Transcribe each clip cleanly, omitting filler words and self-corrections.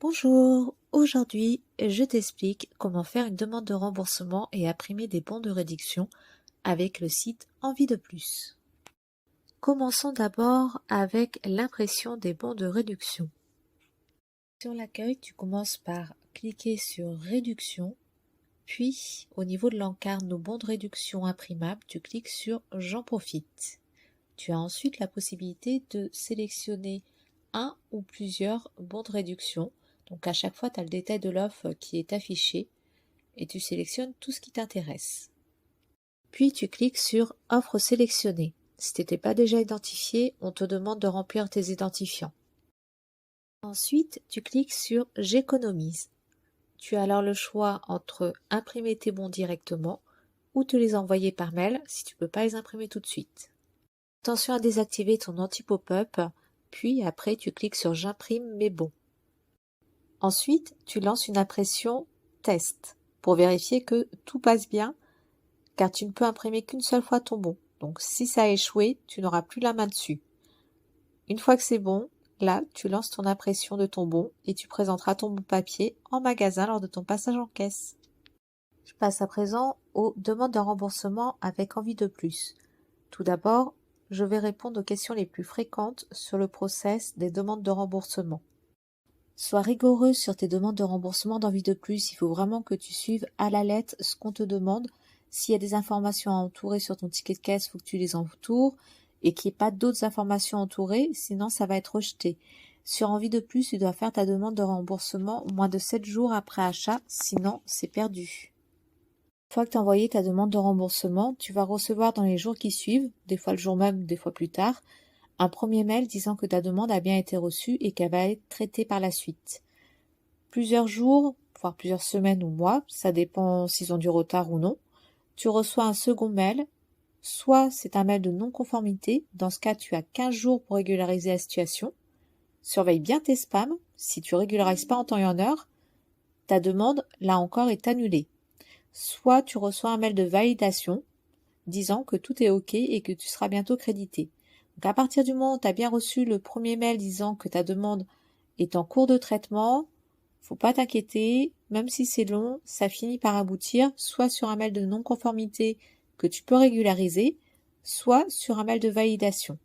Bonjour, aujourd'hui je t'explique comment faire une demande de remboursement et imprimer des bons de réduction avec le site Envie de plus. Commençons d'abord avec l'impression des bons de réduction. Sur l'accueil, tu commences par cliquer sur Réduction, puis au niveau de l'encart Nos bons de réduction imprimables, tu cliques sur J'en profite. Tu as ensuite la possibilité de sélectionner un ou plusieurs bons de réduction. Donc à chaque fois, tu as le détail de l'offre qui est affiché et tu sélectionnes tout ce qui t'intéresse. Puis tu cliques sur Offre sélectionnée. Si tu n'étais pas déjà identifié, on te demande de remplir tes identifiants. Ensuite, tu cliques sur J'économise. Tu as alors le choix entre imprimer tes bons directement ou te les envoyer par mail si tu ne peux pas les imprimer tout de suite. Attention à désactiver ton anti-pop-up, puis après tu cliques sur J'imprime mes bons. Ensuite, tu lances une impression test pour vérifier que tout passe bien, car tu ne peux imprimer qu'une seule fois ton bon. Donc si ça a échoué, tu n'auras plus la main dessus. Une fois que c'est bon, là, tu lances ton impression de ton bon et tu présenteras ton bon papier en magasin lors de ton passage en caisse. Je passe à présent aux demandes de remboursement avec Envie de plus. Tout d'abord, je vais répondre aux questions les plus fréquentes sur le process des demandes de remboursement. Sois rigoureux sur tes demandes de remboursement d'Envie de plus. Il faut vraiment que tu suives à la lettre ce qu'on te demande. S'il y a des informations à entourer sur ton ticket de caisse, il faut que tu les entoures et qu'il n'y ait pas d'autres informations entourées, sinon ça va être rejeté. Sur Envie de plus, tu dois faire ta demande de remboursement moins de 7 jours après achat, sinon c'est perdu. Une fois que tu as envoyé ta demande de remboursement, tu vas recevoir dans les jours qui suivent, des fois le jour même, des fois plus tard, un premier mail disant que ta demande a bien été reçue et qu'elle va être traitée par la suite. Plusieurs jours, voire plusieurs semaines ou mois, ça dépend s'ils ont du retard ou non, tu reçois un second mail. Soit c'est un mail de non-conformité, dans ce cas tu as 15 jours pour régulariser la situation. Surveille bien tes spams, si tu régularises pas en temps et en heure, ta demande, là encore, est annulée. Soit tu reçois un mail de validation disant que tout est OK et que tu seras bientôt crédité. Donc à partir du moment où tu as bien reçu le premier mail disant que ta demande est en cours de traitement, faut pas t'inquiéter, même si c'est long, ça finit par aboutir soit sur un mail de non-conformité que tu peux régulariser, soit sur un mail de validation.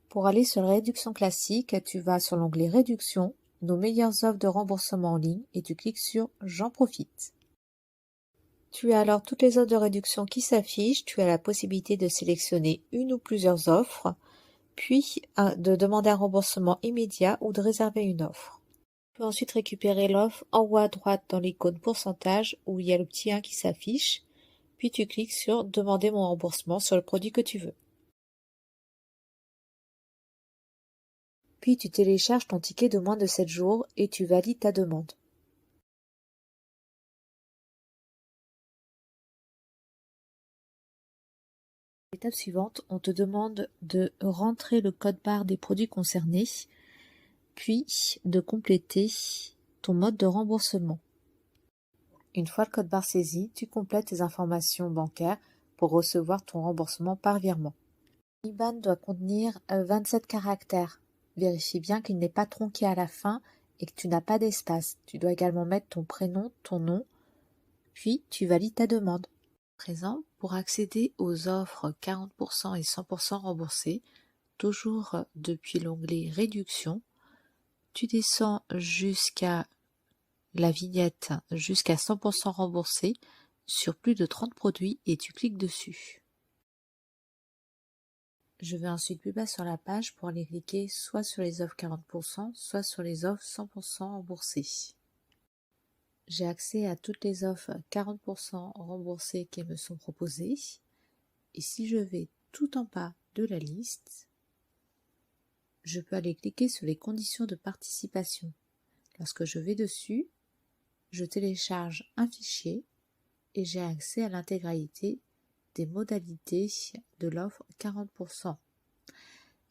Pour aller sur la réduction classique, tu vas sur l'onglet Réduction, Nos meilleures offres de remboursement en ligne et tu cliques sur J'en profite. Tu as alors toutes les offres de réduction qui s'affichent, tu as la possibilité de sélectionner une ou plusieurs offres, puis de demander un remboursement immédiat ou de réserver une offre. Tu peux ensuite récupérer l'offre en haut à droite dans l'icône pourcentage où il y a le petit 1 qui s'affiche, puis tu cliques sur Demander mon remboursement sur le produit que tu veux. Puis tu télécharges ton ticket de moins de 7 jours et tu valides ta demande. L'étape suivante, on te demande de rentrer le code barre des produits concernés, puis de compléter ton mode de remboursement. Une fois le code barre saisi, tu complètes tes informations bancaires pour recevoir ton remboursement par virement. L'IBAN doit contenir 27 caractères. Vérifie bien qu'il n'est pas tronqué à la fin et que tu n'as pas d'espace. Tu dois également mettre ton prénom, ton nom, puis tu valides ta demande. Présent, pour accéder aux offres 40% et 100% remboursées, toujours depuis l'onglet Réduction, tu descends jusqu'à la vignette jusqu'à 100% remboursé sur plus de 30 produits et tu cliques dessus. Je vais ensuite plus bas sur la page pour aller cliquer soit sur les offres 40%, soit sur les offres 100% remboursées. J'ai accès à toutes les offres 40% remboursées qui me sont proposées. Et si je vais tout en bas de la liste, je peux aller cliquer sur les conditions de participation. Lorsque je vais dessus, je télécharge un fichier et j'ai accès à l'intégralité des modalités de l'offre 40%.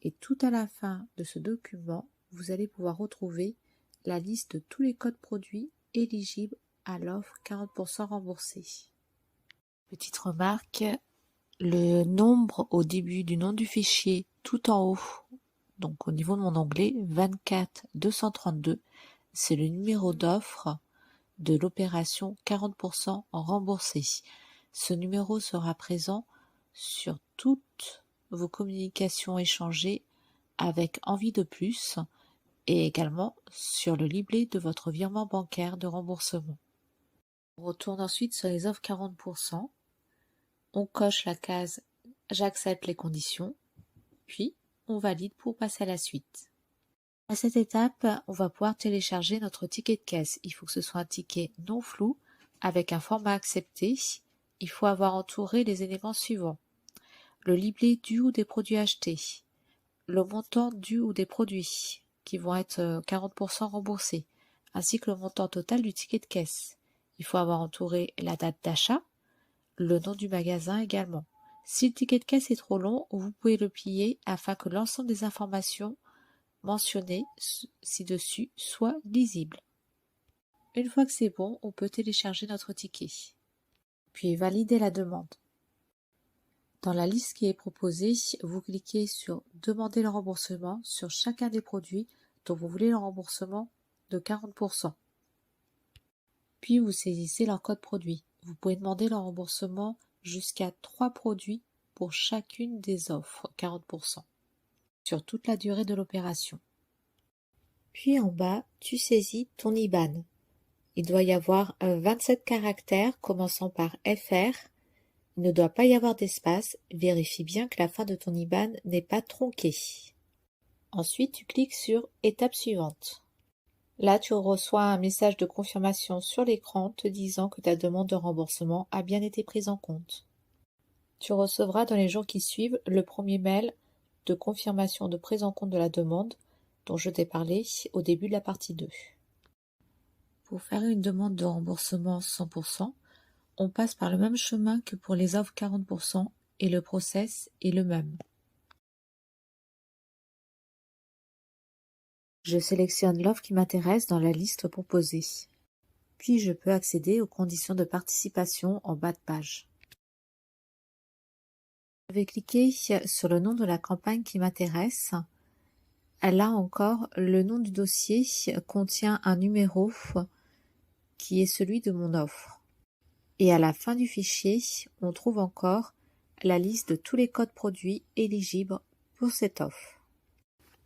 Et tout à la fin de ce document, vous allez pouvoir retrouver la liste de tous les codes produits éligibles à l'offre 40% remboursée. Petite remarque, le nombre au début du nom du fichier tout en haut donc au niveau de mon onglet 24 232, c'est le numéro d'offre de l'opération 40% remboursé. Ce numéro sera présent sur toutes vos communications échangées avec Envie de plus et également sur le livret de votre virement bancaire de remboursement. On retourne ensuite sur les offres 40%. On coche la case « J'accepte les conditions », puis on valide pour passer à la suite. À cette étape, on va pouvoir télécharger notre ticket de caisse. Il faut que ce soit un ticket non flou, avec un format accepté. Il faut avoir entouré les éléments suivants: le livret du ou des produits achetés, le montant du ou des produits, qui vont être 40% remboursés, ainsi que le montant total du ticket de caisse. Il faut avoir entouré la date d'achat, le nom du magasin également. Si le ticket de caisse est trop long, vous pouvez le plier afin que l'ensemble des informations mentionnées ci-dessus soient lisibles. Une fois que c'est bon, on peut télécharger notre ticket, puis valider la demande. Dans la liste qui est proposée, vous cliquez sur « Demander le remboursement » sur chacun des produits dont vous voulez le remboursement de 40%. Puis vous saisissez leur code produit. Vous pouvez demander le remboursement jusqu'à 3 produits pour chacune des offres 40%, sur toute la durée de l'opération. Puis en bas, tu saisis ton IBAN. Il doit y avoir 27 caractères commençant par FR. Il ne doit pas y avoir d'espace. Vérifie bien que la fin de ton IBAN n'est pas tronquée. Ensuite, tu cliques sur « Étape suivante ». Là, tu reçois un message de confirmation sur l'écran te disant que ta demande de remboursement a bien été prise en compte. Tu recevras dans les jours qui suivent le premier mail de confirmation de prise en compte de la demande dont je t'ai parlé au début de la partie 2. Pour faire une demande de remboursement 100%, on passe par le même chemin que pour les offres 40% et le process est le même. Je sélectionne l'offre qui m'intéresse dans la liste proposée. Puis je peux accéder aux conditions de participation en bas de page. Je vais cliquer sur le nom de la campagne qui m'intéresse. Là encore, le nom du dossier contient un numéro qui est celui de mon offre. Et à la fin du fichier, on trouve encore la liste de tous les codes produits éligibles pour cette offre.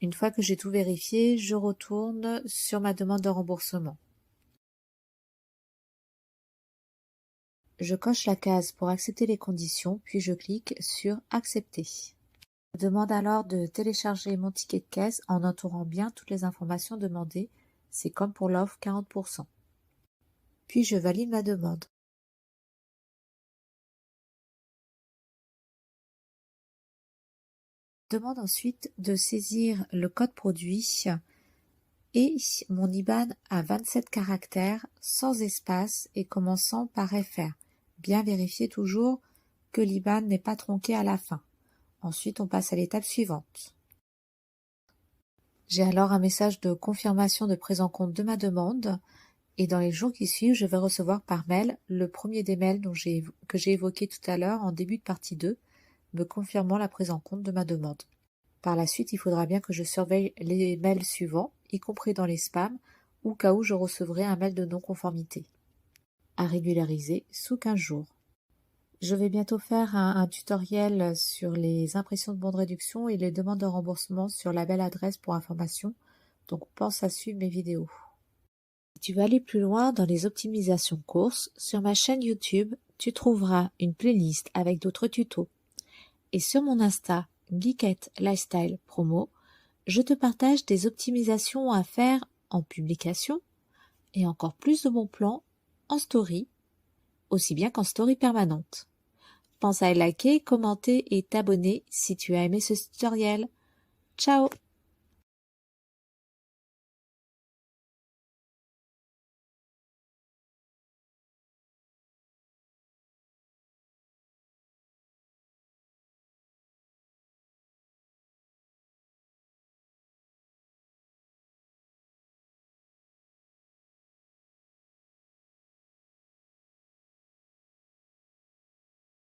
Une fois que j'ai tout vérifié, je retourne sur ma demande de remboursement. Je coche la case pour accepter les conditions, puis je clique sur « Accepter ». Je demande alors de télécharger mon ticket de caisse en entourant bien toutes les informations demandées. C'est comme pour l'offre 40%. Puis je valide ma demande. Je demande ensuite de saisir le code produit et mon IBAN à 27 caractères, sans espace et commençant par FR. Bien vérifier toujours que l'IBAN n'est pas tronqué à la fin. Ensuite, on passe à l'étape suivante. J'ai alors un message de confirmation de prise en compte de ma demande et dans les jours qui suivent, je vais recevoir par mail le premier des mails que j'ai évoqué tout à l'heure en début de partie 2, me confirmant la prise en compte de ma demande. Par la suite, il faudra bien que je surveille les mails suivants, y compris dans les spams, au cas où je recevrai un mail de non-conformité, à régulariser sous 15 jours. Je vais bientôt faire un tutoriel sur les impressions de bons de réduction et les demandes de remboursement sur la belle adresse pour information, donc pense à suivre mes vidéos. Si tu veux aller plus loin dans les optimisations courses, sur ma chaîne YouTube, tu trouveras une playlist avec d'autres tutos. Et sur mon Insta, Geekette Lifestyle Promo, je te partage des optimisations à faire en publication et encore plus de bons plans en story, aussi bien qu'en story permanente. Pense à liker, commenter et t'abonner si tu as aimé ce tutoriel. Ciao!